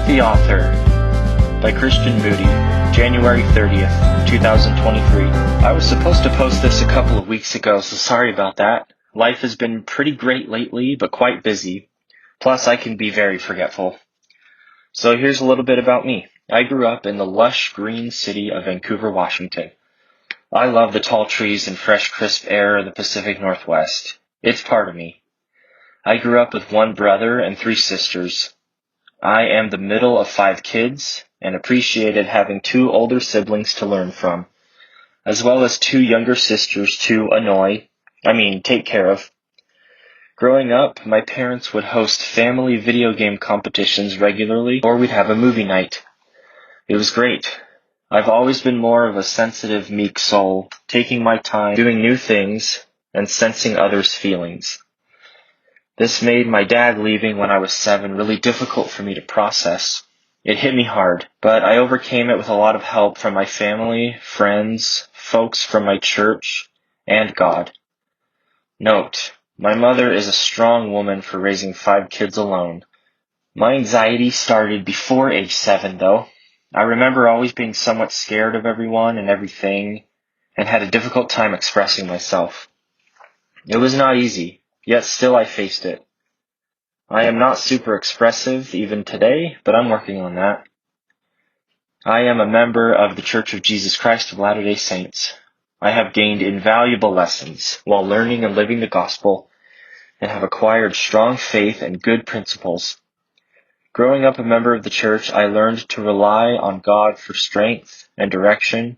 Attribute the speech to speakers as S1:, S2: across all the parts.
S1: The Author by Christian Moody, January 30th, 2023. I was supposed to post this a couple of weeks ago, so sorry about that. Life has been pretty great lately, but quite busy. Plus, I can be very forgetful. So here's a little bit about me. I grew up in the lush green city of Vancouver, Washington. I love the tall trees and fresh, crisp air of the Pacific Northwest. It's part of me. I grew up with one brother and 3 sisters. I am the middle of 5 kids and appreciated having 2 older siblings to learn from, as well as 2 younger sisters to take care of. Growing up, my parents would host family video game competitions regularly, or we'd have a movie night. It was great. I've always been more of a sensitive, meek soul, taking my time, doing new things, and sensing others' feelings. This made my dad leaving when I was 7 really difficult for me to process. It hit me hard, but I overcame it with a lot of help from my family, friends, folks from my church, and God. Note, my mother is a strong woman for raising 5 kids alone. My anxiety started before age 7, though. I remember always being somewhat scared of everyone and everything, and had a difficult time expressing myself. It was not easy, yet still I faced it. I am not super expressive even today, but I'm working on that. I am a member of the Church of Jesus Christ of Latter-day Saints. I have gained invaluable lessons while learning and living the gospel, and have acquired strong faith and good principles. Growing up a member of the church, I learned to rely on God for strength and direction,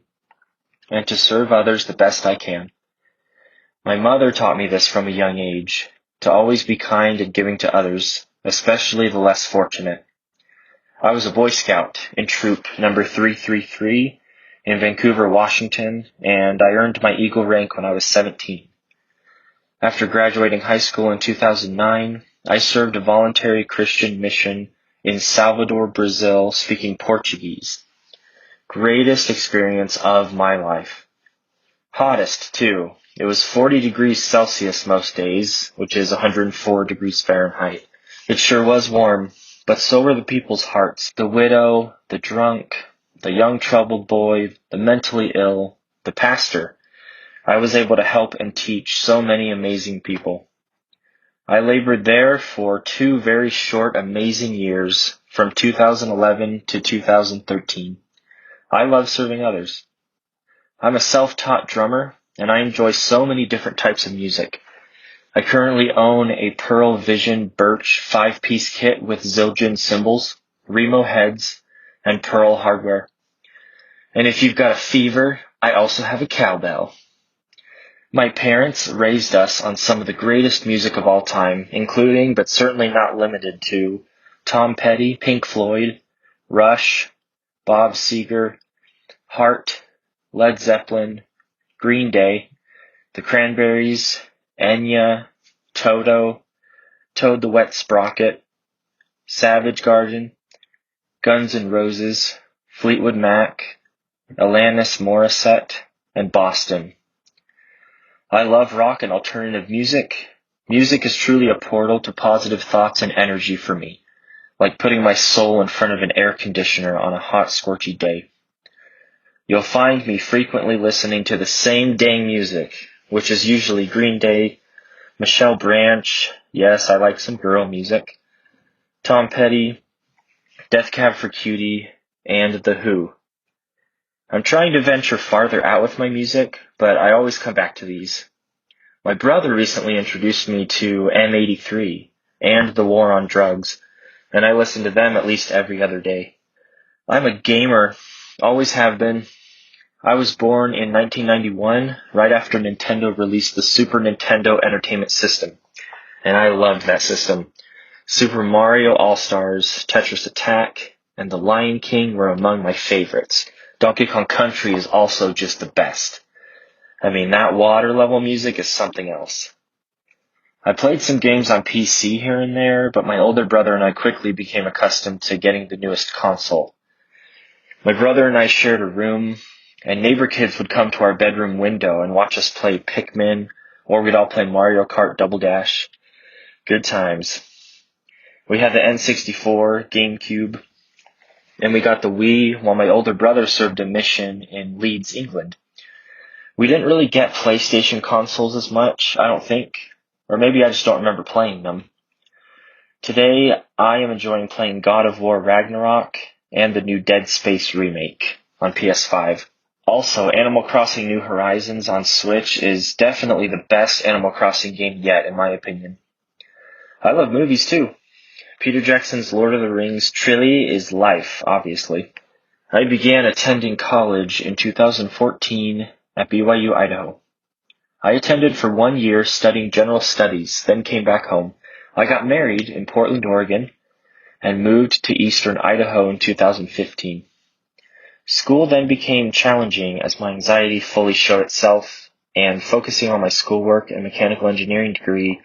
S1: and to serve others the best I can. My mother taught me this from a young age, to always be kind and giving to others, especially the less fortunate. I was a Boy Scout in troop number 333 in Vancouver, Washington, and I earned my Eagle rank when I was 17. After graduating high school in 2009, I served a voluntary Christian mission in Salvador, Brazil, speaking Portuguese. Greatest experience of my life. Hottest, too. It was 40 degrees Celsius most days, which is 104 degrees Fahrenheit. It sure was warm, but so were the people's hearts. The widow, the drunk, the young troubled boy, the mentally ill, the pastor. I was able to help and teach so many amazing people. I labored there for 2 very short, amazing years, from 2011 to 2013. I love serving others. I'm a self-taught drummer, and I enjoy so many different types of music. I currently own a Pearl Vision Birch 5-piece kit with Zildjian cymbals, Remo heads, and Pearl hardware. And if you've got a fever, I also have a cowbell. My parents raised us on some of the greatest music of all time, including, but certainly not limited to, Tom Petty, Pink Floyd, Rush, Bob Seger, Heart, Led Zeppelin, Green Day, The Cranberries, Enya, Toto, Toad the Wet Sprocket, Savage Garden, Guns N' Roses, Fleetwood Mac, Alanis Morissette, and Boston. I love rock and alternative music. Music is truly a portal to positive thoughts and energy for me, like putting my soul in front of an air conditioner on a hot, scorchy day. You'll find me frequently listening to the same dang music, which is usually Green Day, Michelle Branch, yes, I like some girl music, Tom Petty, Death Cab for Cutie, and The Who. I'm trying to venture farther out with my music, but I always come back to these. My brother recently introduced me to M83 and The War on Drugs, and I listen to them at least every other day. I'm a gamer, always have been. I was born in 1991, right after Nintendo released the Super Nintendo Entertainment System, and I loved that system. Super Mario All-Stars, Tetris Attack, and The Lion King were among my favorites. Donkey Kong Country is also just the best. I mean, that water level music is something else. I played some games on PC here and there, but my older brother and I quickly became accustomed to getting the newest console. My brother and I shared a room, and neighbor kids would come to our bedroom window and watch us play Pikmin, or we'd all play Mario Kart Double Dash. Good times. We had the N64, GameCube, and we got the Wii while my older brother served a mission in Leeds, England. We didn't really get PlayStation consoles as much, I don't think, or maybe I just don't remember playing them. Today, I am enjoying playing God of War Ragnarok and the new Dead Space remake on PS5. Also, Animal Crossing New Horizons on Switch is definitely the best Animal Crossing game yet, in my opinion. I love movies too. Peter Jackson's Lord of the Rings trilogy is life, obviously. I began attending college in 2014 at BYU, Idaho. I attended for 1 year studying general studies, then came back home. I got married in Portland, Oregon, and moved to eastern Idaho in 2015. School then became challenging as my anxiety fully showed itself, and focusing on my schoolwork and mechanical engineering degree,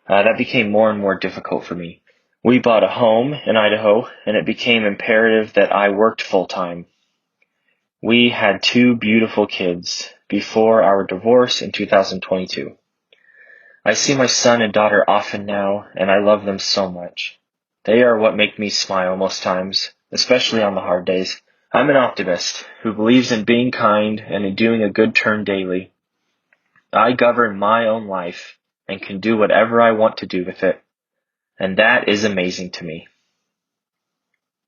S1: that became more and more difficult for me. We bought a home in Idaho, and it became imperative that I worked full-time. We had 2 beautiful kids before our divorce in 2022. I see my son and daughter often now, and I love them so much. They are what make me smile most times, especially on the hard days. I'm an optimist who believes in being kind and in doing a good turn daily. I govern my own life and can do whatever I want to do with it, and that is amazing to me.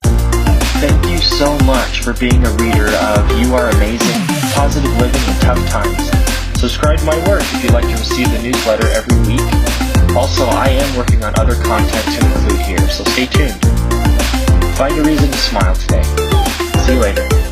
S1: Thank you so much for being a reader of You Are Amazing, Positive Living in Tough Times. Subscribe to my work if you'd like to receive the newsletter every week. Also, I am working on other content to include here, so stay tuned. Find a reason to smile today. See you later.